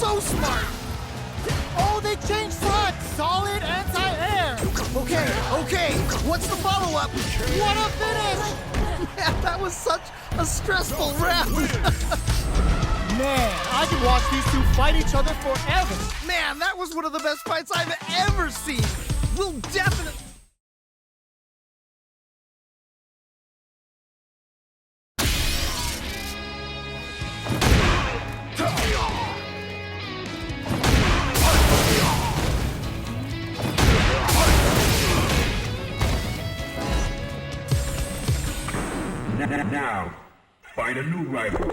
So smart! Oh, they changed sides! Solid anti-air! Okay, what's the follow-up? What a finish! Man, that was such a stressful round. Man, I could watch these two fight each other forever. Man, that was one of the best fights I've ever seen. We'll definitely... Now, find a new rival.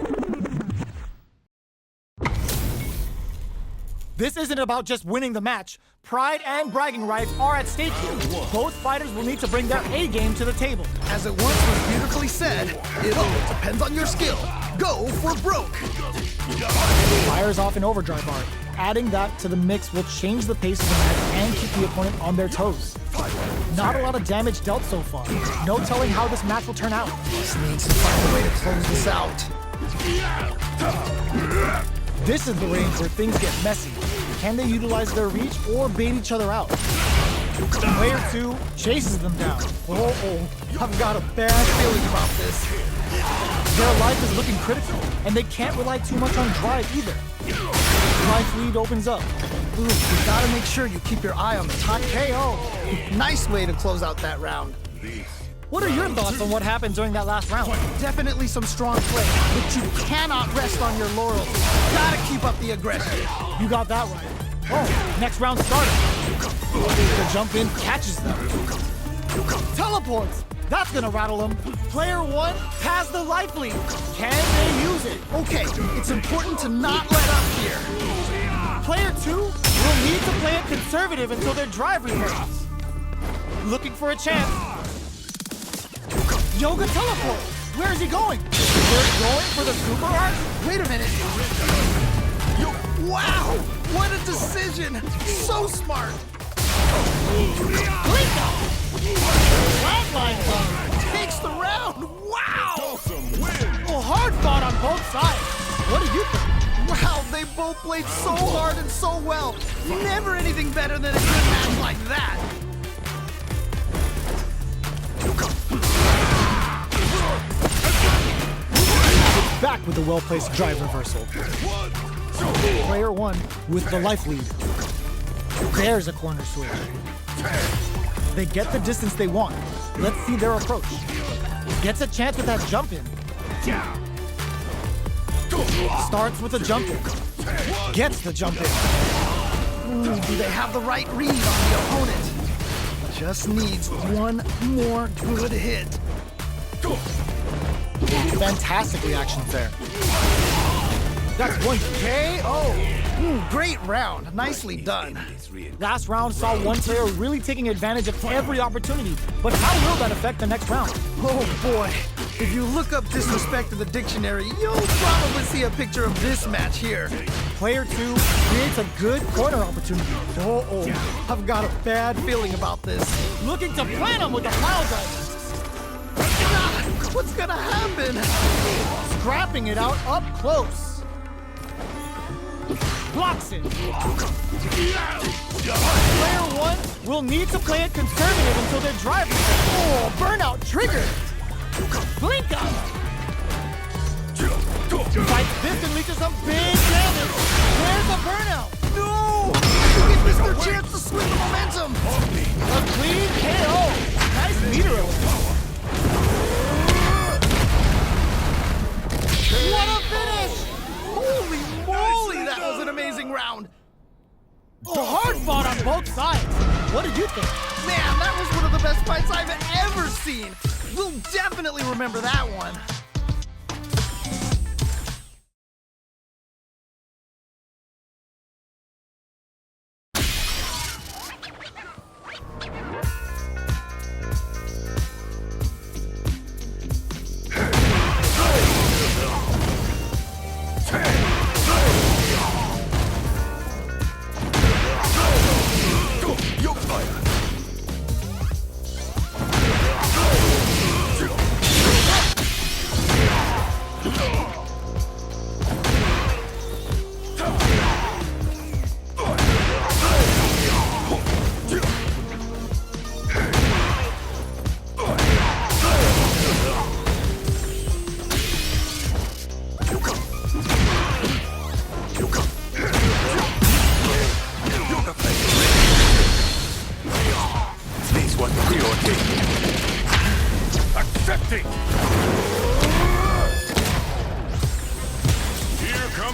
This isn't about just winning the match. Pride and bragging rights are at stake here. Both fighters will need to bring their A game to the table. As it once was beautifully said, it all depends on your skill. Go for broke. Fires off an overdrive art. Adding that to the mix will change the pace of the match and keep the opponent on their toes. Not a lot of damage dealt so far. No telling how this match will turn out. Just needs to find a way to close this out. This is the range where things get messy. Can they utilize their reach or bait each other out? Player 2 chases them down. Oh, I've got a bad feeling about this. Their life is looking critical, and they can't rely too much on drive either. Life lead opens up. Ooh, you gotta make sure you keep your eye on the top KO. Nice way to close out that round. What are your thoughts on what happened during that last round? Definitely some strong play, but you cannot rest on your laurels. Gotta keep up the aggression. You got that right. Oh, next round started. The jump in catches them. Teleports. That's gonna rattle them. Player 1 has the life lead. Can they use it? Okay, it's important to not let up here. Player 2 will need to play it conservative until their drive reverses. Looking for a chance. Yoga teleport. Where is he going? They're going for the super art? Wait a minute. Wow, what a decision. So smart. Flatline time. Takes the round. Wow. Well, hard fought on both sides. What do you think? Wow, they both played so hard and so well. Never anything better than a good match like that. Back with the well-placed drive reversal. Player 1 with the life lead. There's a corner switch. They get the distance they want. Let's see their approach. Gets a chance with that jump in. Starts with a jump in. Gets the jump in. Ooh, do they have the right read on the opponent? Just needs one more good hit. Fantastic reactions there. That's one KO. Ooh, great round. Nicely done. Last round saw one player really taking advantage of every opportunity, but how will that affect the next round? Oh boy. If you look up disrespect in the dictionary, you'll probably see a picture of this match here. Player 2 creates a good corner opportunity. Oh, I've got a bad feeling about this. Looking to plant him with the pile driver. What's gonna happen? Scrapping it out up close. Blocks it. Player 1 will need to play it conservative until they're driving. Oh, burnout triggered. Blink up. Fights this and leaches some big damage. There's a burnout. No! They missed their chance to swing the momentum. A clean KO. Nice meter. What a finish! Holy moly, that was an amazing round. Oh, hard fought on both sides. What did you think? Man, that was one of the best fights I've ever seen. We'll definitely remember that one.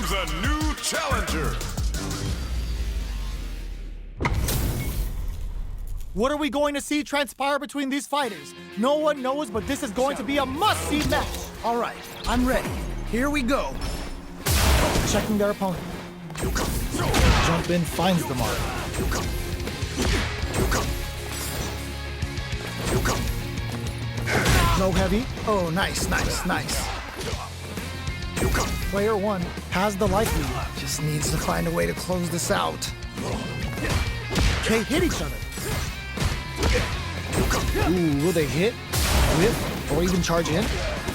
comes a new challenger. What are we going to see transpire between these fighters? No one knows, but this is going to be a must-see match. All right, I'm ready. Here we go. Checking their opponent. Jump in, finds the mark. Low heavy. Oh, nice, nice, nice. Player one has the life lead. Just needs to find a way to close this out. They hit each other. Ooh, will they hit, whip, or even charge in?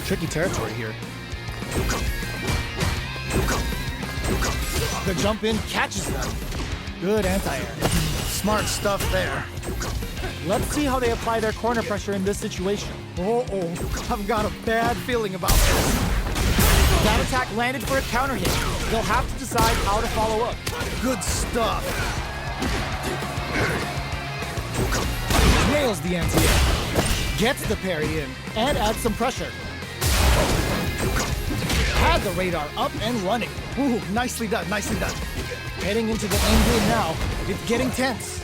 Tricky territory here. The jump in catches them. Good anti-air. Smart stuff there. Let's see how they apply their corner pressure in this situation. Oh, I've got a bad feeling about this. That attack landed for a counter hit. They'll have to decide how to follow up. Good stuff. Nails the anti-air. Gets the parry in and adds some pressure. Had the radar up and running. Ooh, nicely done, nicely done. Heading into the end game now. It's getting tense.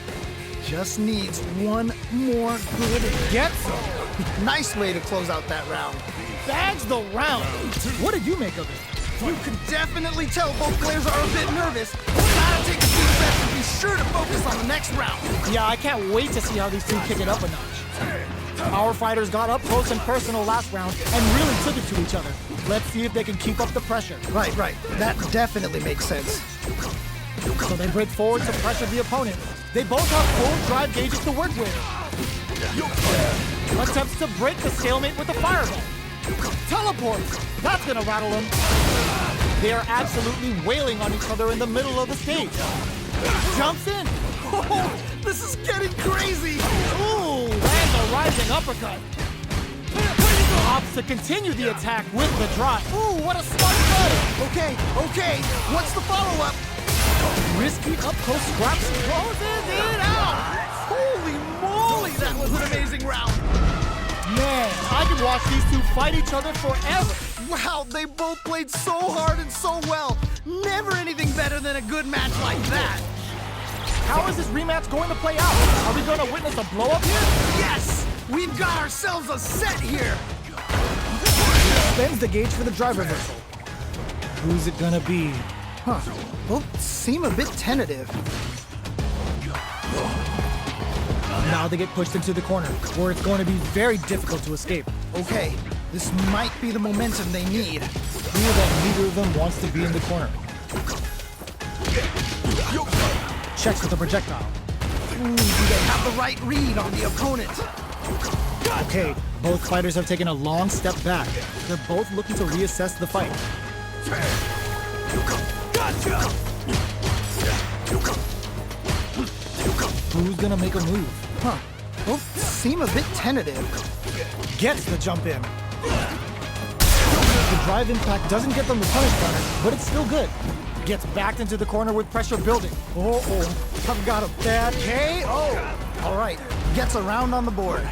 Just needs one more good hit. Gets him. Nice way to close out that round. Bags the round. What did you make of it? You can definitely tell both players are a bit nervous. Gotta take a deep breath and be sure to focus on the next round. Yeah, I can't wait to see how these two kick it up a notch. Our fighters got up close and personal last round and really took it to each other. Let's see if they can keep up the pressure. Right. That definitely makes sense. So they break forward to pressure the opponent. They both have full drive gauges to work with. Attempts to break the stalemate with a fireball. Teleports! That's gonna rattle them. They are absolutely wailing on each other in the middle of the stage. Jumps in. Oh, this is getting crazy. Ooh, lands a rising uppercut. Opts to continue the attack with the drive. Ooh, what a smart play! Okay. What's the follow-up? Risky up-close scraps Closes it out. Holy moly, that was an amazing round. Man, I could watch these two fight each other forever. Wow, they both played so hard and so well. Never anything better than a good match like that. How is this rematch going to play out? Are we going to witness a blow-up here? Yes, we've got ourselves a set here. Spends the gauge for the drive reversal. Who's it gonna be? Huh, both seem a bit tentative. Now they get pushed into the corner, where it's going to be very difficult to escape. Okay, this might be the momentum they need. Clear that neither of them wants to be in the corner. Checks with the projectile. Ooh, do they have the right read on the opponent? Okay, both fighters have taken a long step back. They're both looking to reassess the fight. Who's gonna make a move? Huh, both seem a bit tentative. Gets the jump in. The drive impact doesn't get them the punish counter, but it's still good. Gets backed into the corner with pressure building. I've got a bad KO. All right, gets a round on the board.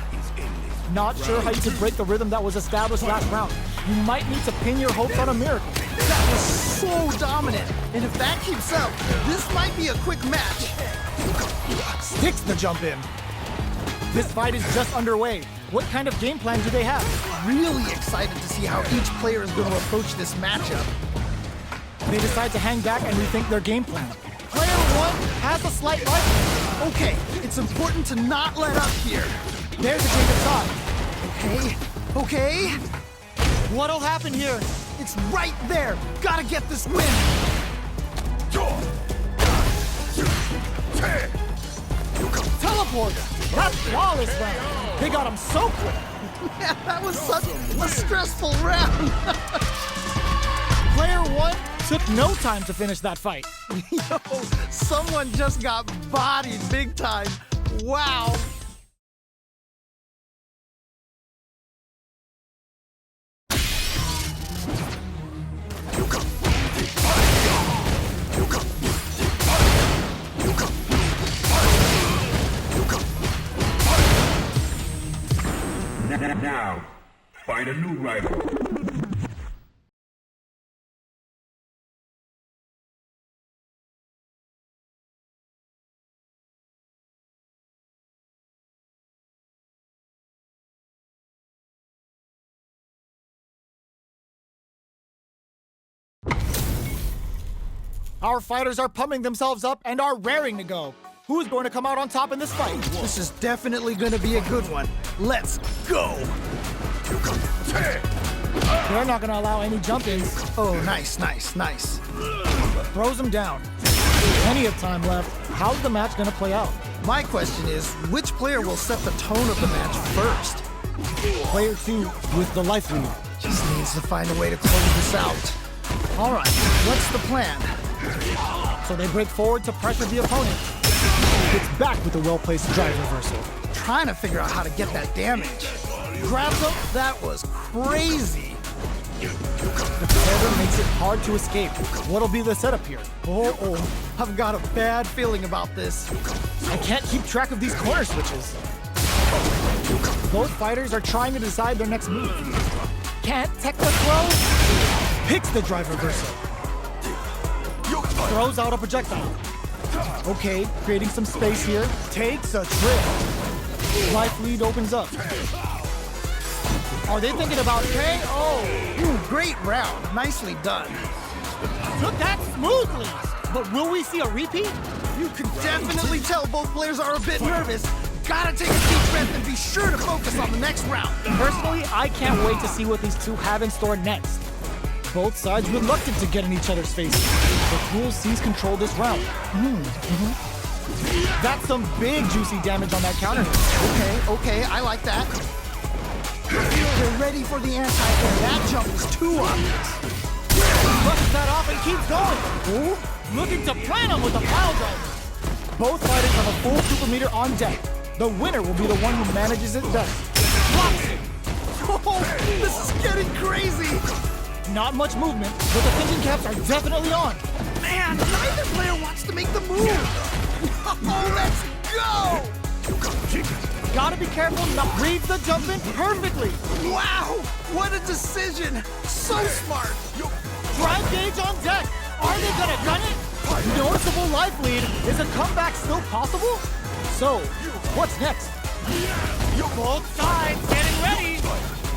Not sure how you could break the rhythm that was established last round. You might need to pin your hopes on a miracle. That was so dominant. And if that keeps up, this might be a quick match. Sticks the jump in. This fight is just underway. What kind of game plan do they have? Really excited to see how each player is going to approach this matchup. They decide to hang back and rethink their game plan. Player one has a slight life. Okay, it's important to not let up here. There's a change of side. Okay. What'll happen here? It's right there. Gotta get this win. Teleport! That's flawless round. They got him so quick. Yeah, that was such a stressful round. Player one took no time to finish that fight. Yo, someone just got bodied big time. Wow. Now, find a new rival. Our fighters are pumping themselves up and are raring to go. Who is going to come out on top in this fight? This is definitely gonna be a good one. Let's go! They're not going to allow any jump-ins. Oh, nice, nice, nice. Throws him down. Plenty of time left. How's the match going to play out? My question is, which player will set the tone of the match first? Player 2 with the life lead. Just needs to find a way to close this out. All right, what's the plan? So they break forward to pressure the opponent. Gets back with a well-placed drive reversal. Trying to figure out how to get that damage. Grabs him? That was crazy. The corner makes it hard to escape. What'll be the setup here? Oh, I've got a bad feeling about this. I can't keep track of these corner switches. Both fighters are trying to decide their next move. Can't tech the throw. Picks the drive reversal. Throws out a projectile. Okay, creating some space here. Takes a trip. Life lead opens up. Are they thinking about KO? Ooh, great round. Nicely done. Took that smoothly. But will we see a repeat? You can definitely tell both players are a bit nervous. Gotta take a deep breath and be sure to focus on the next round. Personally, I can't wait to see what these two have in store next. Both sides reluctant to get in each other's faces. But who will seize control this round? That's some big juicy damage on that counter. Okay, I like that. They're ready for the anti-air. That jump is too obvious. Busts that off and keeps going. Ooh, looking to plan him with a pile driver. Both fighters have a full super meter on deck. The winner will be the one who manages it best. Blocks it. Oh, this is getting crazy. Not much movement, but the thinking caps are definitely on. Man, neither player wants to make the move. Oh, let's go! Gotta be careful not reads the jump in perfectly. Wow, what a decision. So smart. Drive gauge on deck. Are they gonna gun it? Noticeable life lead. Is a comeback still possible? So, what's next? Both sides getting ready.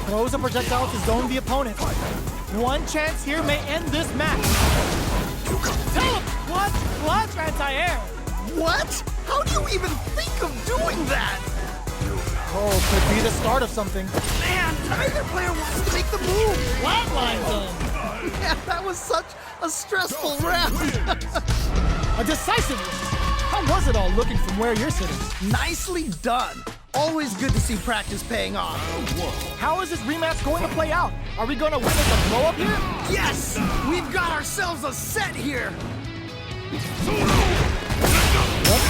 Throws a projectile to zone the opponent. One chance here may end this match. What? Clutch anti-air. What? How do you even think of doing that? Oh, could be the start of something. Man, neither player wants to make the move. Flatline zone. Man, that was such a stressful round. A decisive one. How was it all looking from where you're sitting? Nicely done. Always good to see practice paying off. How is this rematch going to play out? Are we going to witness a blow up here? Yes! We've got ourselves a set here. Let's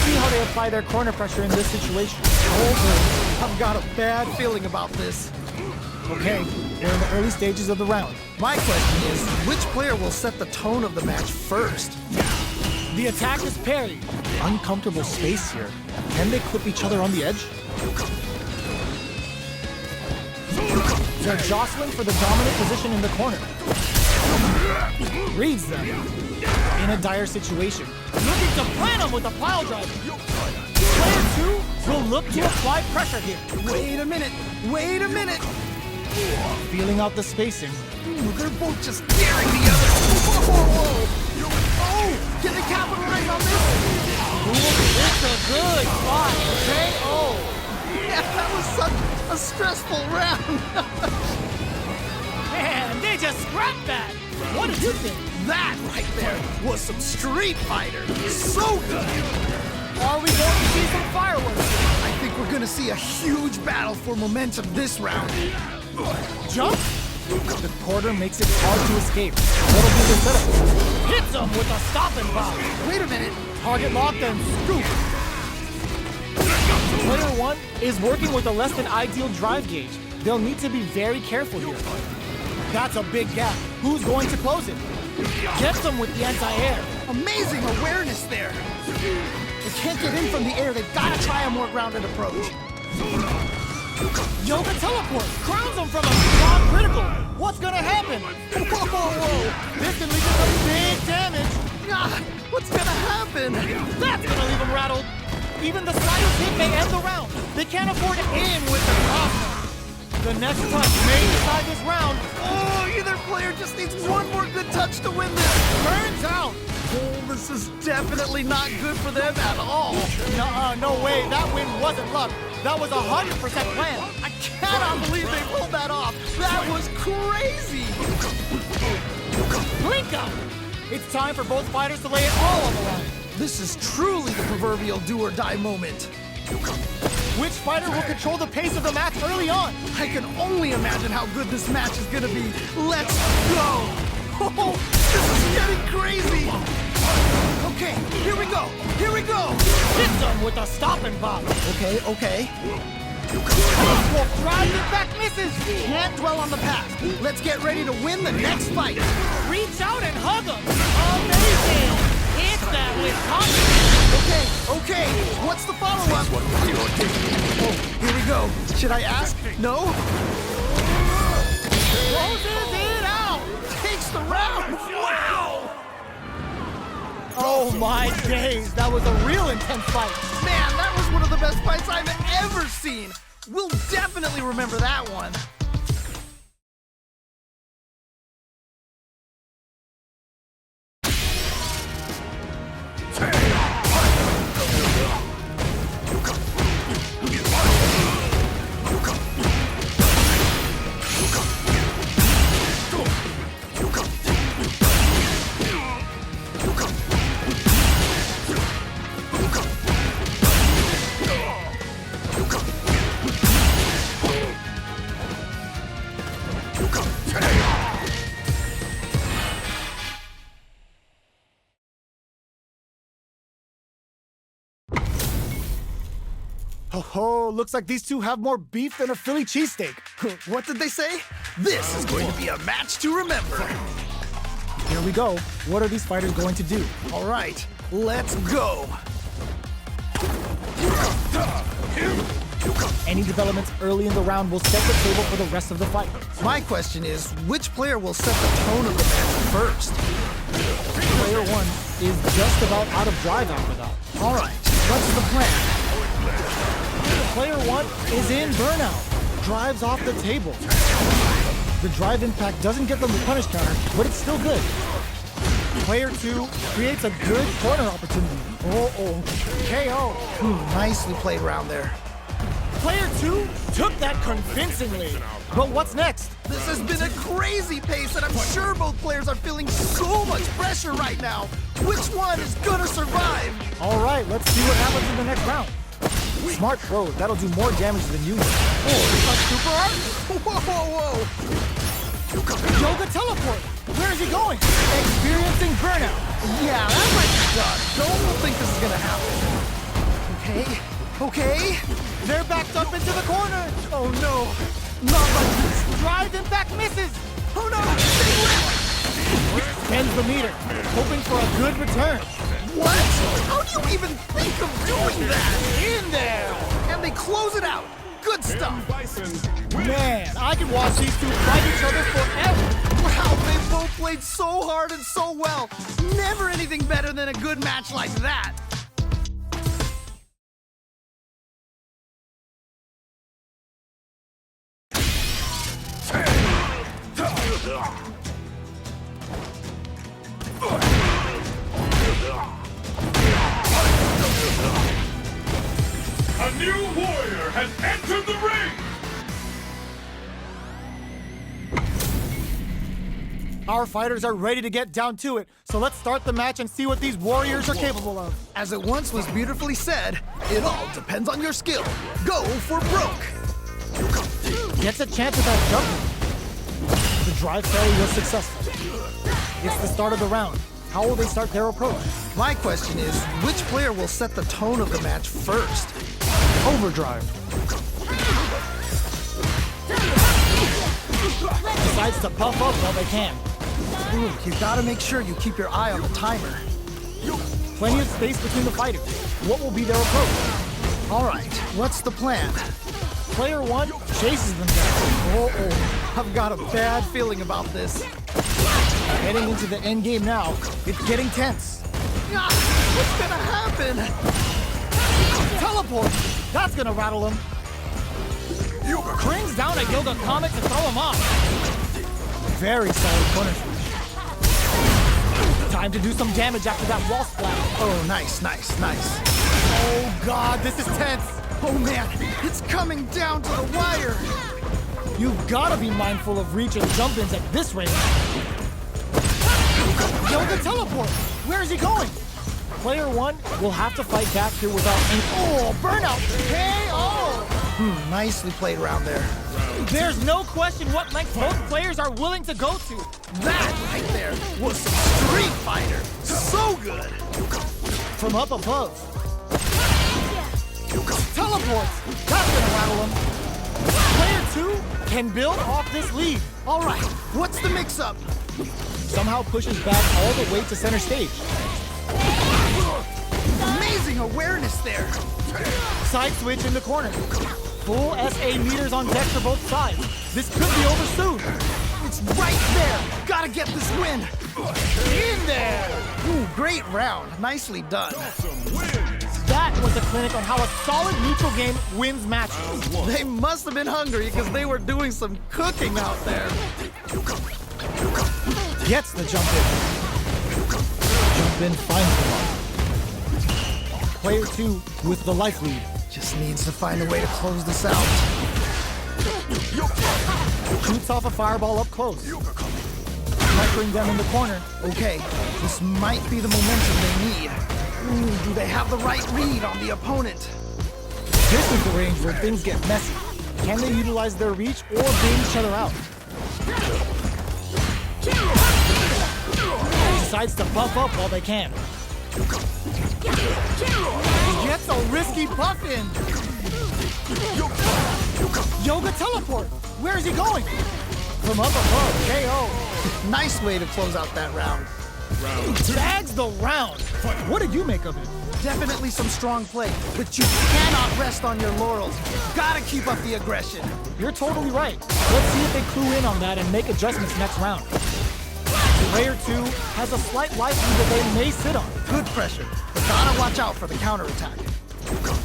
see how they apply their corner pressure in this situation. I've got a bad feeling about this. Okay, we're in the early stages of the round. My question is, which player will set the tone of the match first? The attack is parried. Uncomfortable space here. Can they clip each other on the edge? They're jostling for the dominant position in the corner. Reads them. In a dire situation. Looking to plan them with a pile driver. Player 2 will look to apply pressure here. Wait a minute. Feeling out the spacing. Ooh, they're both just daring the other. Whoa. Oh, can they capitalize on this? It's a good spot. KO. Yeah, that was such a stressful round. Man, they just scrapped that. What did you think? That right there was some Street Fighter. So good. Are we going to see some fireworks? I think we're gonna see a huge battle for momentum this round. Jump? The quarter makes it hard to escape. What'll be the setup? Hits him with a stop and pop. Wait a minute. Target locked and scoop. Player 1 is working with a less than ideal drive gauge. They'll need to be very careful here. That's a big gap. Who's going to close it? Gets him with the anti-air. Amazing awareness there. They can't get in from the air. They've got to try a more grounded approach. Yoga teleport crowns him from a strong critical. What's gonna happen? Whoa. This can lead to some big damage. God, what's gonna happen? That's gonna leave him rattled. Even the slightest hit may end the round. They can't afford to aim with the crossbow. The next touch may decide this round. Oh, either player just needs one more good touch to win this. Turns out, this is definitely not good for them at all. No way. That win wasn't luck. That was 100% planned. I cannot believe they pulled that off. That was crazy. Blinko! It's time for both fighters to lay it all on the line. This is truly the proverbial do or die moment. Which fighter will control the pace of the match early on? I can only imagine how good this match is gonna be. Let's go! Oh, this is getting crazy! Okay, here we go! Here we go! Hit them with a stop and bop. Okay. Wolf drives it back, misses. Can't dwell on the past. Let's get ready to win the next fight. Reach out and hug him. Amazing. It's that with confidence. Okay. What's the follow-up? Oh, here we go. Should I ask? No? Closes it out. Takes the round. Wow! Oh my days. That was a real intense fight. Man, that was one of the best fights I've ever seen. We'll definitely remember that one. Oh, looks like these two have more beef than a Philly cheesesteak. What did they say? This is going to be a match to remember. Here we go. What are these fighters going to do? All right, let's go. Any developments early in the round will set the table for the rest of the fight. My question is, which player will set the tone of the match first? Player one is just about out of drive after that. All right, what's the plan? Player one is in burnout. Drives off the table. The drive impact doesn't get them the punish counter, but it's still good. Player two creates a good corner opportunity. KO. Nicely played round there. Player two took that convincingly. But what's next? This has been a crazy pace, and I'm sure both players are feeling so much pressure right now. Which one is gonna survive? All right, let's see what happens in the next round. Smart throw, that'll do more damage than usual. Super art? Whoa! Yoga teleport! Where is he going? Experiencing burnout. Yeah, that might be done. Don't think this is gonna happen. Okay. They're backed up into the corner. Oh no, not like this. Drive impact misses. Oh no, Extends the meter, hoping for a good return. what? How do you even think of doing that? In there! And they close it out. Good stuff. Man, I could watch these two fight each other forever. Wow, they both played so hard and so well. Never anything better than a good match like that. A new warrior has entered the ring! Our fighters are ready to get down to it, so let's start the match and see what these warriors are capable of. As it once was beautifully said, it all depends on your skill. Go for broke. Gets a chance at that jump. The drive fairy was successful. It's the start of the round. How will they start their approach? My question is, which player will set the tone of the match first? Overdrive. Decides to puff up while they can. Ooh, you gotta make sure you keep your eye on the timer. Plenty of space between the fighters. What will be their approach? All right, what's the plan? Player one chases them down. I've got a bad feeling about this. Heading into the end game now. It's getting tense. Ah, what's gonna happen? Teleport! That's gonna rattle him. Brings down a Yoga Comet to throw him off. Very solid corner switch. Time Time to do some damage after that wall splash. Oh, nice, nice, nice. Oh god, this is tense. Oh man, it's coming down to the wire. You've gotta be mindful of reach and jump-ins at this range. Yoga teleport! Where is he going? Player 1 will have to fight back here without any— Oh, burnout! KO! Nicely played around there. There's no question what length both players are willing to go to. That right there was some Street Fighter. So good. From up above. Teleports! That's gonna rattle him. Player 2 can build off this lead. All right, what's the mix-up? Somehow pushes back all the way to center stage. Amazing awareness there. Side switch in the corner. Full SA meters on deck for both sides. This could be over soon. It's right there. Gotta get this win. In there! Ooh, great round. Nicely done. That was a clinic on how a solid neutral game wins matches. They must have been hungry because they were doing some cooking out there. Gets the jump in. Jump in finds the mark. Player 2 with the life lead. Just needs to find a way to close this out. Shoots off a fireball up close. Pressuring them in the corner. Okay, this might be the momentum they need. Ooh, do they have the right read on the opponent? This is the range where things get messy. Can they utilize their reach or bait each other out? Decides to buff up while they can. He gets a risky buff in. Yoga teleport. Where is he going? From up above, KO. Nice way to close out that round. Bags the round. What did you make of it? Definitely some strong play, but you cannot rest on your laurels. Gotta keep up the aggression. You're totally right. Let's see if they clue in on that and make adjustments next round. Player 2 has a slight life lead that they may sit on. Good pressure, but gotta watch out for the counterattack.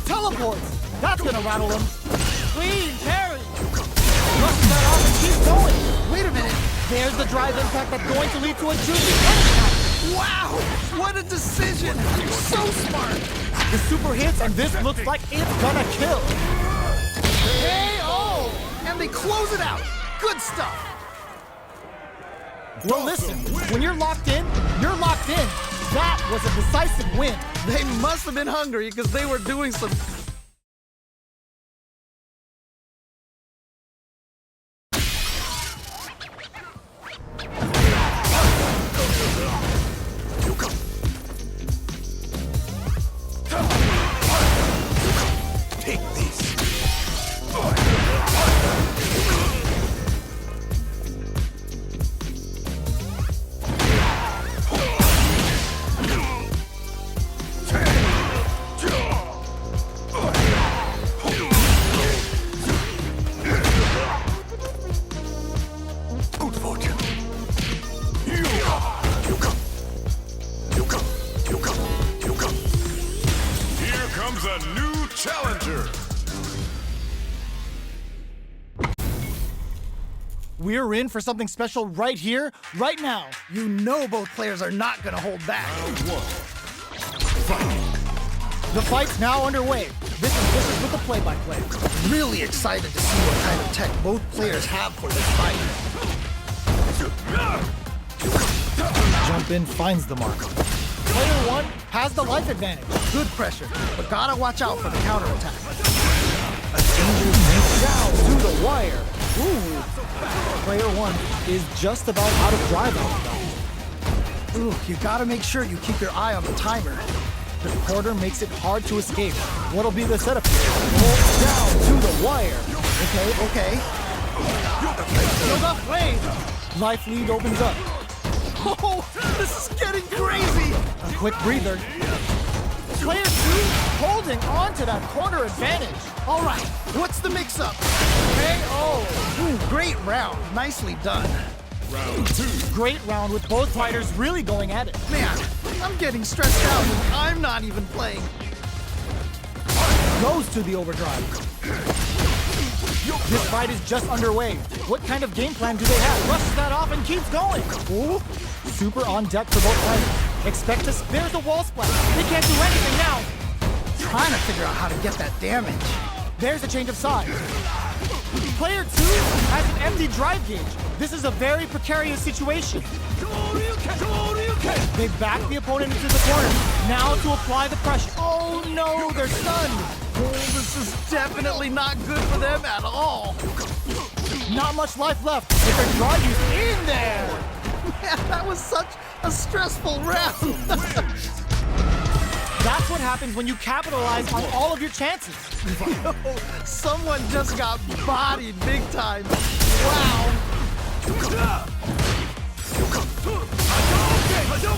Teleports! That's gonna rattle him. Clean parry! Rushes that off and keeps going. Wait a minute. There's the drive impact that's going to lead to a juicy finish. Wow! What a decision! So smart! The super hits, and this looks like it's gonna kill. KO! And they close it out. Good stuff. Well, listen, when you're locked in, you're locked in. That was a decisive win. They must have been hungry because they were doing some Take this. Good fortune. Here comes a new challenger. We're in for something special right here, right now. You know both players are not gonna hold back. The fight's now underway. This is with the play-by-play. Really excited to see what kind of tech both players have for this fight. Jump in finds the mark. Player 1 has the life advantage. Good pressure, but gotta watch out for the counterattack. A dangerous mix down to the wire. Ooh. Player 1 is just about out of drive out. Ooh, you gotta make sure you keep your eye on the timer. The quarter makes it hard to escape. What'll be the setup here? Hold down to the wire. Okay. Yoga flame. Life lead opens up. Oh, this is getting crazy! A quick breather. Player 2 holding on to that corner advantage. All right, what's the mix-up? KO. Ooh, great round. Nicely done. Great round with both fighters really going at it. Man, I'm getting stressed out and I'm not even playing. Goes to the overdrive. This fight is just underway. What kind of game plan do they have? Rushes that off and keeps going. Ooh. Super on deck for both fighters. Expect this. There's a wall splash. They can't do anything now. Trying to figure out how to get that damage. There's a change of sides. Player 2 has an empty drive gauge. This is a very precarious situation. They back the opponent into the corner. Now to apply the pressure. Oh no, they're stunned. Oh, this is definitely not good for them at all. Not much life left with their drive use in there. Man, that was such a stressful round. That's what happens when you capitalize on all of your chances. Someone just got bodied big time. Wow.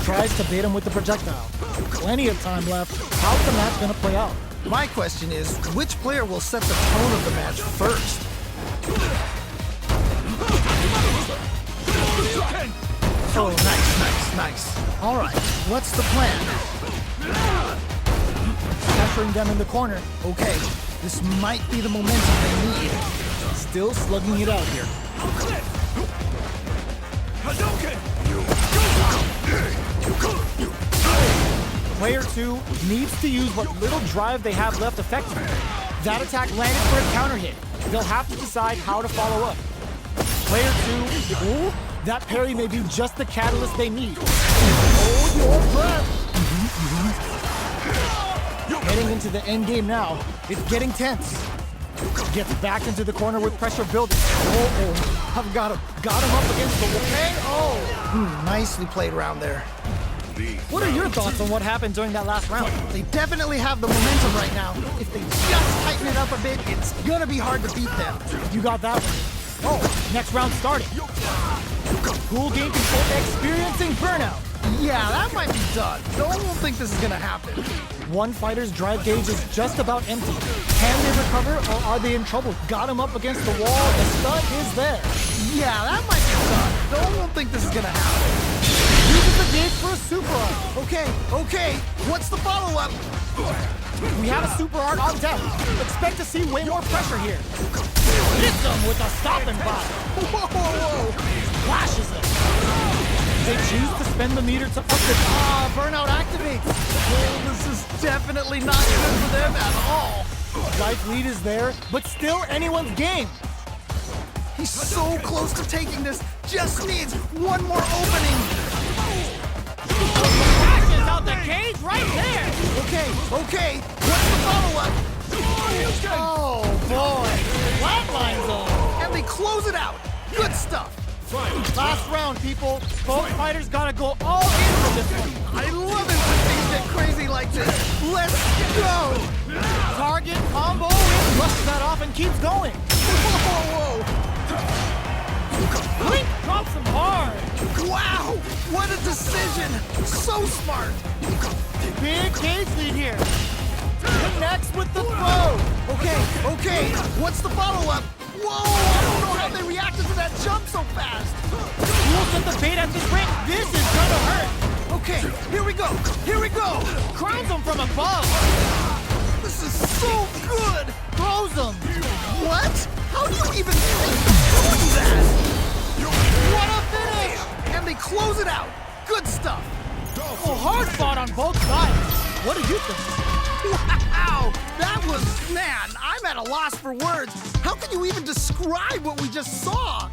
Tries to bait him with the projectile. Plenty of time left. How's the match gonna play out? My question is, which player will set the tone of the match first? Oh, nice. All right, what's the plan? Pressuring them in the corner. Okay, this might be the momentum they need. Still slugging it out here. Player 2 needs to use what little drive they have left effectively. That attack landed for a counter hit. They'll have to decide how to follow up. Player 2, ooh, that parry may be just the catalyst they need. Hold your breath. Heading into the end game now. It's getting tense. Gets back into the corner with pressure building. I've got him up against the wall. Oh, Nicely played round there. what are your thoughts on what happened during that last round? They definitely have the momentum right now. If they just tighten it up a bit, it's gonna be hard to beat them. You got that one. Oh, next round starting. Cool game control experiencing burnout. Yeah, that might be done. No one will think this is gonna happen. One fighter's drive gauge is just about empty. Can they recover or are they in trouble? Got him up against the wall. The stun is there. Yeah, that might be done. No one will think this is gonna happen. Uses the gauge for a super art. Okay, what's the follow-up? We have a super art on deck. Expect to see way more pressure here. Hits them with a stopping bot. Whoa. Flashes it. They choose to spend the meter to up the Burnout activates. Oh, this is definitely not good for them at all. life lead is there, but still anyone's game. He's so close to taking this. Just needs one more opening. Flashes out the cage right there. Okay. What's the follow-up? Oh boy, flatlines them. And they close it out. Good stuff. Last round, people. Both fighters gotta go all in for this one. I love it when things get crazy like this. Let's go. Target combo in, brushes that off and keeps going. Whoa. Blink drops him hard. Wow, what a decision. So smart. Big cage lead here. Connects with the throw. Okay. What's the follow-up? Whoa, I don't know how they reacted to that jump so fast. Rules at the bait at this ring. This is gonna hurt. Okay, here we go. Crowns him from above. This is so good. Throws him. What? How do you even think of doing that? What a finish. And they close it out. Good stuff. Oh, hard fought on both sides. What do you think? Wow, that was, man, I'm at a loss for words. How can you even describe what we just saw?